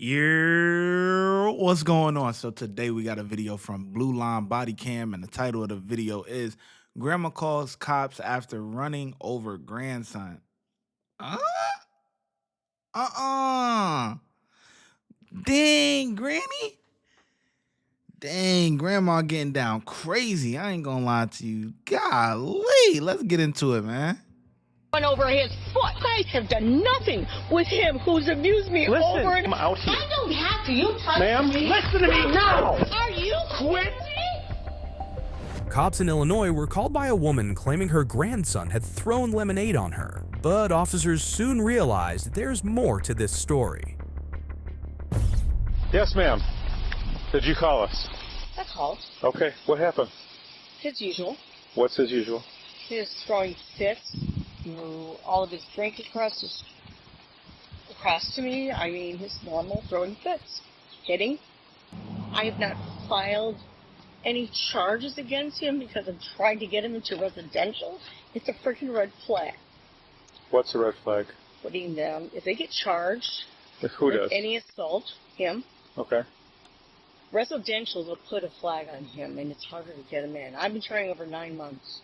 Yeah, what's going on? So today we got a video from Blue Line Body Cam, and the title of the video is "Grandma Calls Cops After Running Over Grandson." Uh, uh. Dang, Granny. Dang, Grandma getting down crazy. I ain't gonna lie to you. Golly, let's get into it, man. Went over his foot. I have done nothing with him who's abused me over and I'm out here. I don't have to. You touch Ma'am, me. listen to me now. Are you Quit. Cops in Illinois were called by a woman claiming her grandson had thrown lemonade on her, but officers soon realized there's more to this story. Yes, ma'am. Did you call us? I called. Okay, what happened? As usual. What's as usual? He's throwing fits. All of his drink across to me. I mean, his normal throwing fits. Hitting. I have not filed any charges against him because I'm trying to get him into residential. It's a freaking red flag. What's a red flag? Putting them, if they get charged Who with does? any assault, him, Okay. residential will put a flag on him, and it's harder to get him in. I've been trying over 9 months.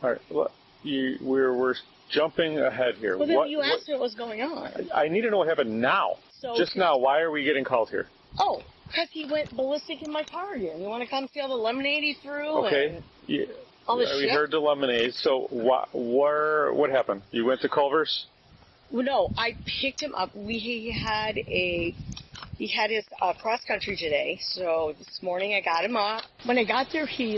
All right. Well, we're jumping ahead here. Well, then you asked me what was going on. I need to know what happened now. So, Just now. Why are we getting called here? Oh, because he went ballistic in my car again. You want to come see all the lemonade he threw? Okay. And Yeah. all this We shit? heard the lemonade. So what happened? You went to Culver's? Well, no, I picked him up. He had his cross country today, so this morning I got him up. When I got there, he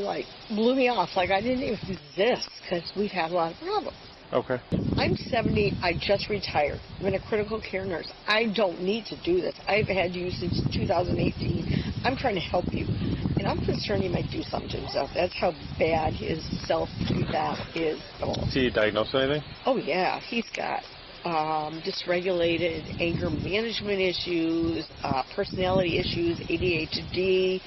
blew me off, like I didn't even exist, because we've had a lot of problems. Okay. I'm 70. I just retired. I've been a critical care nurse. I don't need to do this. I've had you since 2018. I'm trying to help you, and I'm concerned he might do something to himself. That's how bad his self-eval is. Is he diagnosed with anything? Oh yeah, he's got dysregulated anger management issues, personality issues, ADHD.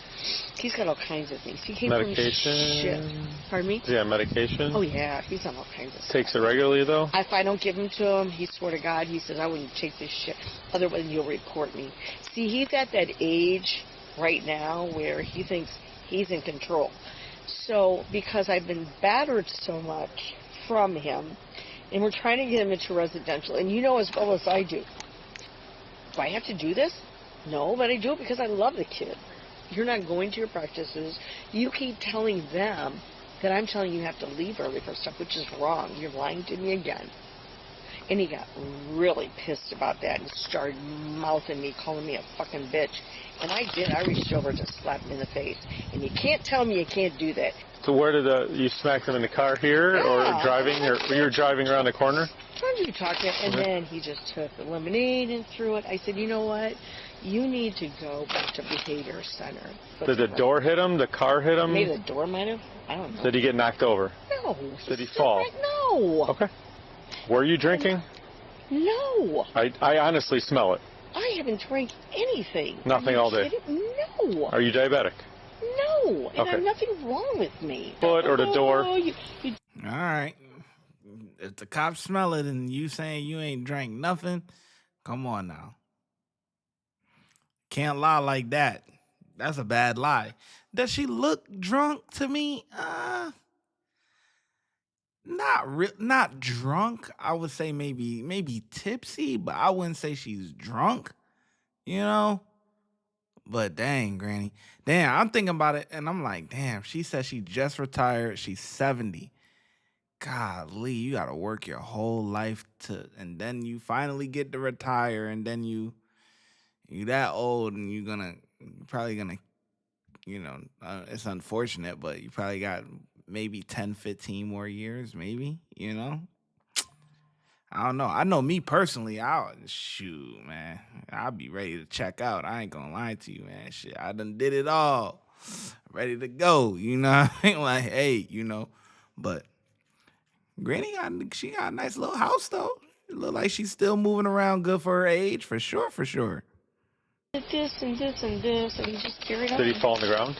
He's got all kinds of things. He came Medication? from shit. Pardon me? Yeah, medication? Oh yeah, he's on all kinds of stuff. Takes it regularly, though? If I don't give him to him, he swear to God, he says, I wouldn't take this shit. Otherwise, you'll report me. See, he's at that age right now where he thinks he's in control. So, because I've been battered so much from him, and we're trying to get him into residential, and you know as well as I do. Do I have to do this? No, but I do it because I love the kid. You're not going to your practices. You keep telling them that I'm telling you have to leave early for stuff, which is wrong. You're lying to me again. And he got really pissed about that and started mouthing me, calling me a fucking bitch. And I did. I reached over to slap him in the face. And you can't tell me you can't do that. So where did you smack him in the car here, or driving, or you were driving around the corner? Trying to talk to him, and then he just took the lemonade and threw it. I said, you know what? You need to go back to behavior center. Did the door hit him? The car hit him? Maybe the door might have. I don't know. Did he get knocked over? No. Did he fall? No. Okay. Were you drinking? No. I honestly smell it. I haven't drank anything. Nothing all day? No. Are you diabetic? No. And Okay. there's nothing wrong with me. Foot or the door? All right. If the cops smell it and you saying you ain't drank nothing, come on now. Can't lie like that. That's a bad lie. Does she look drunk to me? Not drunk. I would say maybe tipsy, but I wouldn't say she's drunk. You know? But dang, Granny. Damn, I'm thinking about it and I'm like, damn, she said she just retired. She's 70. Golly, you gotta work your whole life and then you finally get to retire, and then you that old, and you're probably gonna, it's unfortunate, but you probably got maybe 10, 15 more years, maybe, I don't know. I know me personally, shoot, man, I'll be ready to check out. I ain't gonna lie to you, man. Shit, I done did it all. Ready to go, like, hey, but Granny she got a nice little house though. It look like she's still moving around good for her age, for sure, for sure. This and this and this, and he just carried on. Did he fall on the ground?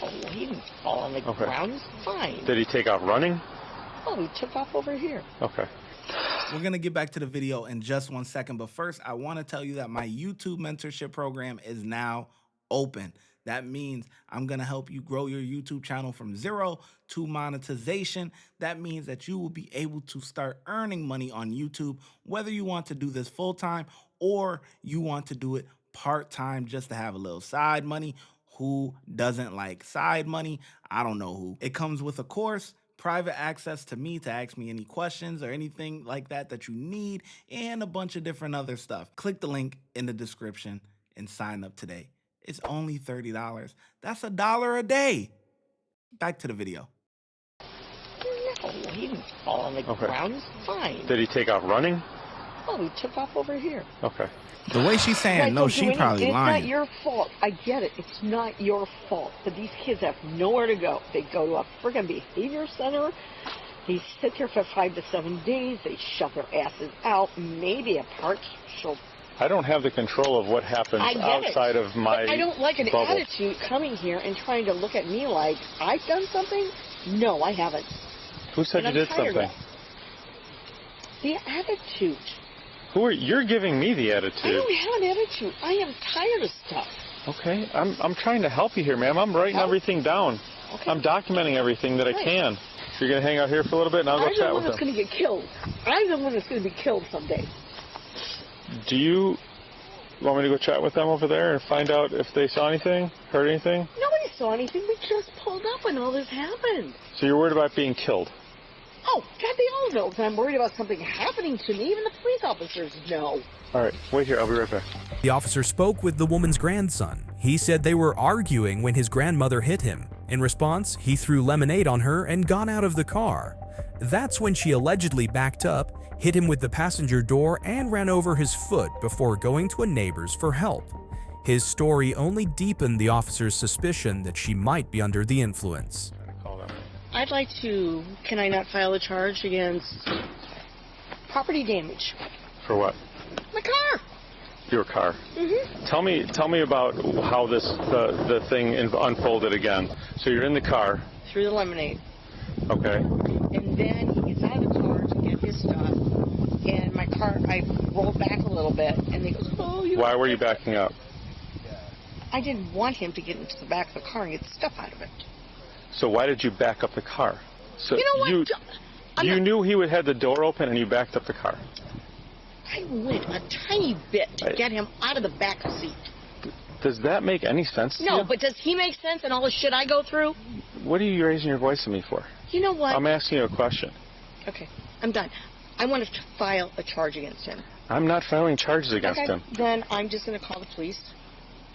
No, he didn't fall on the ground. He's fine. Did he take off running? Oh, he took off over here. Okay. We're going to get back to the video in just 1 second. But first, I want to tell you that my YouTube mentorship program is now open. That means I'm going to help you grow your YouTube channel from zero to monetization. That means that you will be able to start earning money on YouTube, whether you want to do this full time or you want to do it part-time just to have a little side money. Who doesn't like side money? I don't know who. It comes with a course, private access to me to ask me any questions or anything like that that you need, and a bunch of different other stuff. Click the link in the description and sign up today. It's only $30. That's $1 a day. Back to the video. No, he didn't fall on the ground. He's fine. Did he take off running? Oh, he took off over here. Okay. The way she's saying no, she probably lying. It's not your fault. I get it. It's not your fault. But these kids have nowhere to go. They go to a friggin' behavior center. They sit there for 5 to 7 days. They shut their asses out. Maybe a partial. I don't have the control of what happens outside of my But I don't like an bubble. attitude coming here and trying to look at me like I've done something. No, I haven't. Who said you did something? The attitude. You're giving me the attitude. I don't have an attitude. I am tired of stuff. Okay, I'm trying to help you here, ma'am. I'm writing everything down. Okay. I'm documenting everything that I can. You're going to hang out here for a little bit, and I'll go chat with them. I'm the one that's going to get killed. I'm the one that's going to be killed someday. Do you want me to go chat with them over there and find out if they saw anything, heard anything? Nobody saw anything. We just pulled up when all this happened. So you're worried about being killed? Oh, God, they all know that I'm worried about something happening to me. Even the police officers know. All right, wait here. I'll be right back. The officer spoke with the woman's grandson. He said they were arguing when his grandmother hit him. In response, he threw lemonade on her and got out of the car. That's when she allegedly backed up, hit him with the passenger door, and ran over his foot before going to a neighbor's for help. His story only deepened the officer's suspicion that she might be under the influence. I'd like to, can I not file a charge against property damage? For what? My car. Your car. Mm-hmm. Tell me about how the thing unfolded again. So you're in the car. Through the lemonade. Okay. And then he gets out of the car to get his stuff. And my car, I rolled back a little bit. And he goes, oh, you. Why were you backing up? I didn't want him to get into the back of the car and get the stuff out of it. So why did you back up the car? So you know what? You knew he would have the door open and you backed up the car. I went a tiny bit to get him out of the back seat. Does that make any sense to you? No, but does he make sense in all the shit I go through? What are you raising your voice at me for? You know what? I'm asking you a question. Okay, I'm done. I want to file a charge against him. I'm not filing charges against him. Then I'm just going to call the police,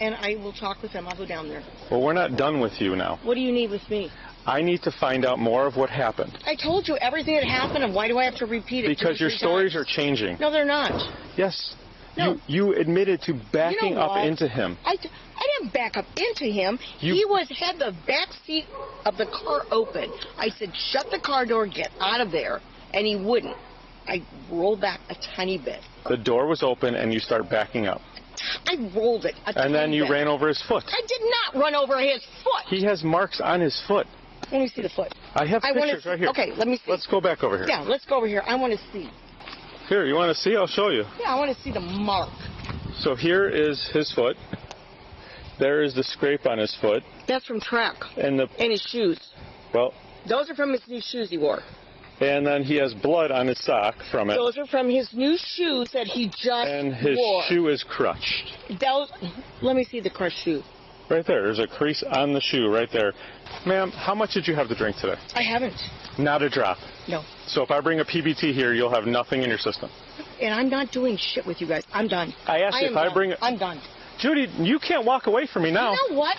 and I will talk with them. I'll go down there. Well, we're not done with you now. What do you need with me? I need to find out more of what happened. I told you everything that happened, and why do I have to repeat it? Because your stories are changing. No, they're not. Yes. No. You admitted to backing up into him. I didn't back up into him. He had the back seat of the car open. I said, shut the car door, get out of there, and he wouldn't. I rolled back a tiny bit. The door was open, and you start backing up. I rolled it a tiny bit. And then you ran over his foot. I did not run over his foot. He has marks on his foot. Let me see the foot. I have pictures right here. Okay, let me see. Let's go back over here. Yeah, let's go over here. I want to see. Here, you want to see? I'll show you. Yeah, I want to see the mark. So here is his foot. There is the scrape on his foot. That's from track. And his shoes. Well. Those are from his new shoes he wore. And then he has blood on his sock from it. Those are from his new shoes that he just wore. And his shoe is crushed. Let me see the crushed shoe. Right there. There's a crease on the shoe right there. Ma'am, how much did you have to drink today? I haven't. Not a drop. No. So if I bring a PBT here, you'll have nothing in your system. And I'm not doing shit with you guys. I'm done. I asked you if I bring it. I'm done. Judy, you can't walk away from me now. You know what?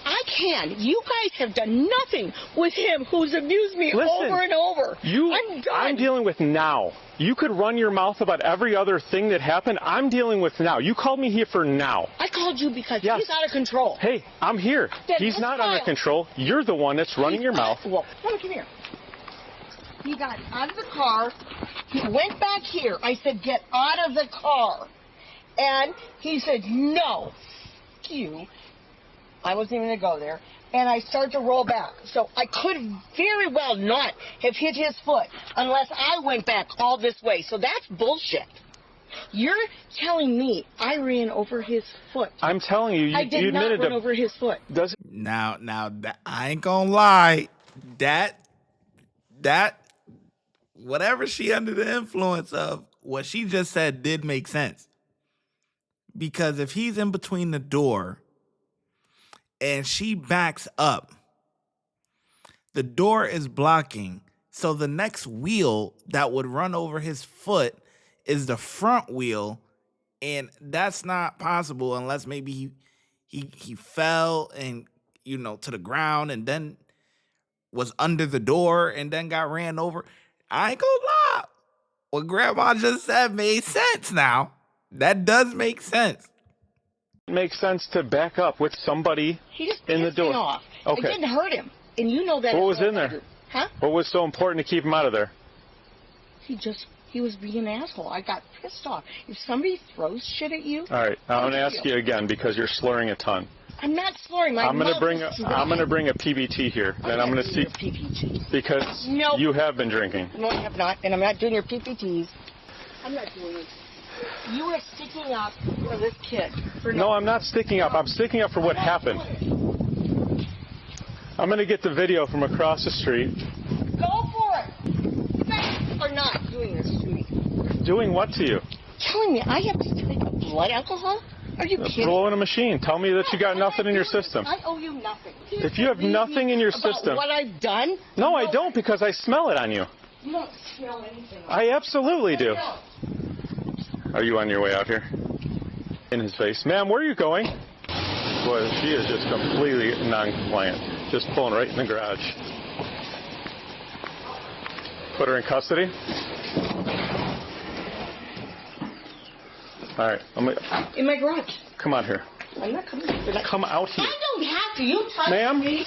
I can. You guys have done nothing with him who's abused me over and over. I'm done. I'm dealing with now. You could run your mouth about every other thing that happened. I'm dealing with now. You called me here for now. I called you because he's out of control. Hey, I'm here. Then he's not under control. You're the one that's running your mouth. Well, come here. He got out of the car. He went back here. I said, get out of the car. And he said, no. F you. I wasn't even going to go there. and I started to roll back. So I could very well not have hit his foot unless I went back all this way. So that's bullshit. You're telling me I ran over his foot. I'm telling you, I you did not admitted run over his foot. Does Now, I ain't gonna lie. That, whatever she under the influence of, what she just said did make sense. Because if he's in between the door and she backs up, the door is blocking. So the next wheel that would run over his foot is the front wheel. And that's not possible unless maybe he fell and, to the ground and then was under the door and then got ran over. I ain't gonna lie. What Grandma just said made sense now. That does make sense. it make sense to back up with somebody He just in the pissed me door? off. Okay. It didn't hurt him. And you know that. What was in there? Huh? What was so important to keep him out of there? He was being an asshole. I got pissed off. If somebody throws shit at you, All right, I'm going to How ask do you you again because you're slurring a ton. I'm not slurring. My I'm going to mouth bring is a, dry. I'm going to bring a PBT here, and I'm going to see PPT. because Nope. you have been drinking. No, I have not, and I'm not doing your PPTs. I'm not doing it. You are sticking up for this kid. No, I'm not sticking up. I'm sticking up for what happened. I'm going to get the video from across the street. Go for it. You are not doing this, Judy. Doing what to you? Telling me I have to take a blood alcohol? Are you kidding? Blow in a machine. Tell me that you got nothing in your system. I owe you nothing. If you have nothing in your About system. what I've done? No, I don't because I smell it on you. You don't smell anything. I absolutely do. No. Are you on your way out here? In his face. Ma'am, where are you going? Boy, she is just completely non-compliant. Just pulling right in the garage. Put her in custody. All right. In my garage. Come out here. I'm not coming. Come out here. I don't have to. You touch Ma'am? me.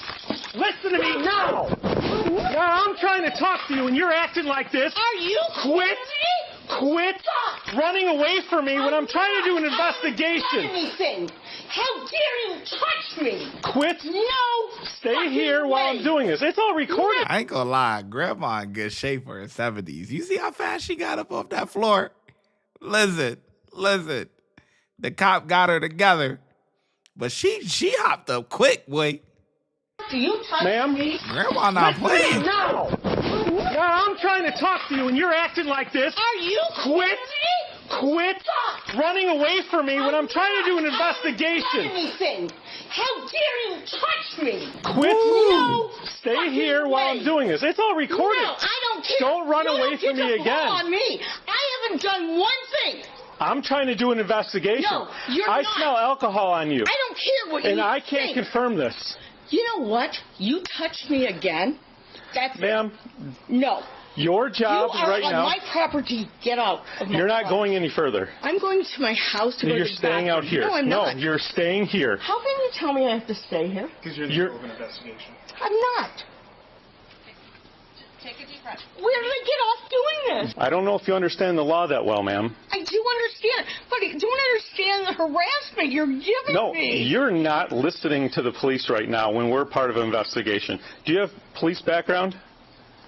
Listen to me now. Now I'm trying to talk to you and you're acting like this. Are you Quit. kidding me? Quit Stop. running away from me when I'm trying to do an I haven't investigation. done anything. How dare you touch me? Quit. No. Stay fucking here while I'm way. doing this. It's all recorded. I ain't gonna lie, Grandma in good shape for her 70s. You see how fast she got up off that floor? Listen. The cop got her together, but she hopped up quick, boy. Do you touch Ma'am? me? Grandma not playing. No. Now I'm trying to talk to you and you're acting like this. Are you Quit. kidding me? Quit Stop. running away from me when I'm trying to do an I haven't investigation. done anything. How dare you touch me? Quit. No. Stay fucking here while way. I'm doing this. It's all recorded. No, I don't care. Don't run You away don't from get me to blow again. on me. I haven't done one thing. I'm trying to do an investigation. No, you're I not. smell alcohol on you. I don't care what you And I can't think. confirm this. You know what? You touch me again. That's Ma'am, it. No. your job you are right on now, my property. Get out of my you're not property. going any further. I'm going to my house to go You're to the staying out bathroom. here. No, I'm not. you're staying here. How can you tell me I have to stay here? Because you're in the You're- middle of an investigation. I'm not. Take a deep breath. Where did I get off doing this? I don't know if you understand the law that well, ma'am. I do understand, but I don't understand the harassment you're giving No, me. you're not listening to the police right now when we're part of an investigation. Do you have police background?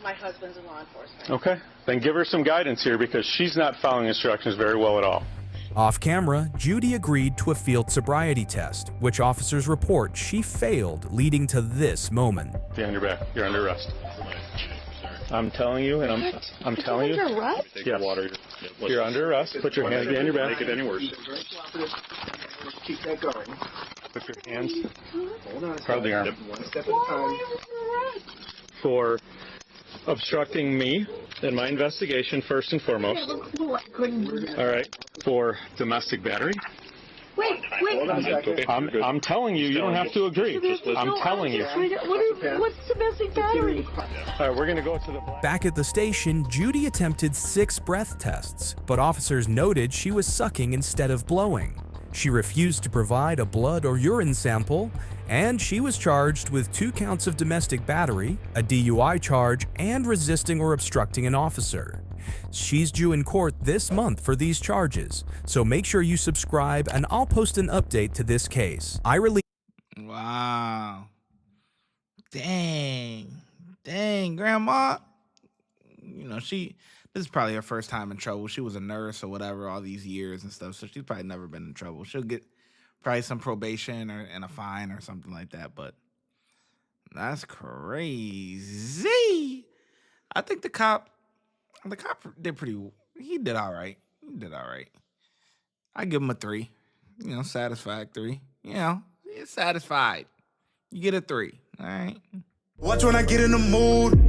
My husband's in law enforcement. Okay. Then give her some guidance here because she's not following instructions very well at all. Off camera, Judy agreed to a field sobriety test, which officers report she failed, leading to this moment. Behind your back. You're under arrest. I'm telling you, and I'm telling you. Under arrest? Yes. You're under arrest. Put your hands behind your back. Make it any worse. Keep that going. Put your hands Hold on. Proud the arm. One step at a Why time. was I arrested? for obstructing me in my investigation first and foremost. I couldn't do that. All right. For domestic battery. Wait. Hold on a second. I'm telling you, you don't have to agree. I'm telling you. What's domestic battery? All right, we're going to go to the black. Back at the station, Judy attempted 6 breath tests, but officers noted she was sucking instead of blowing. She refused to provide a blood or urine sample, and she was charged with 2 counts of domestic battery, a DUI charge, and resisting or obstructing an officer. She's due in court this month for these charges, so make sure you subscribe and I'll post an update to this case. Wow. Dang, grandma. You know, this is probably her first time in trouble. She was a nurse or whatever all these years and stuff, so she's probably never been in trouble. She'll get probably some probation and a fine or something like that, but that's crazy. I think the cop did he did all right. I give him a 3. You know, satisfactory. You know, he's satisfied. You get a 3. All right. Watch when I get in the mood.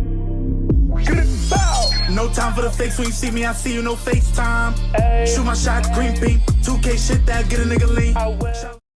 No time for the fakes. When you see me, I see you, no FaceTime. Shoot my shot, green beam. 2K shit that get a nigga lean.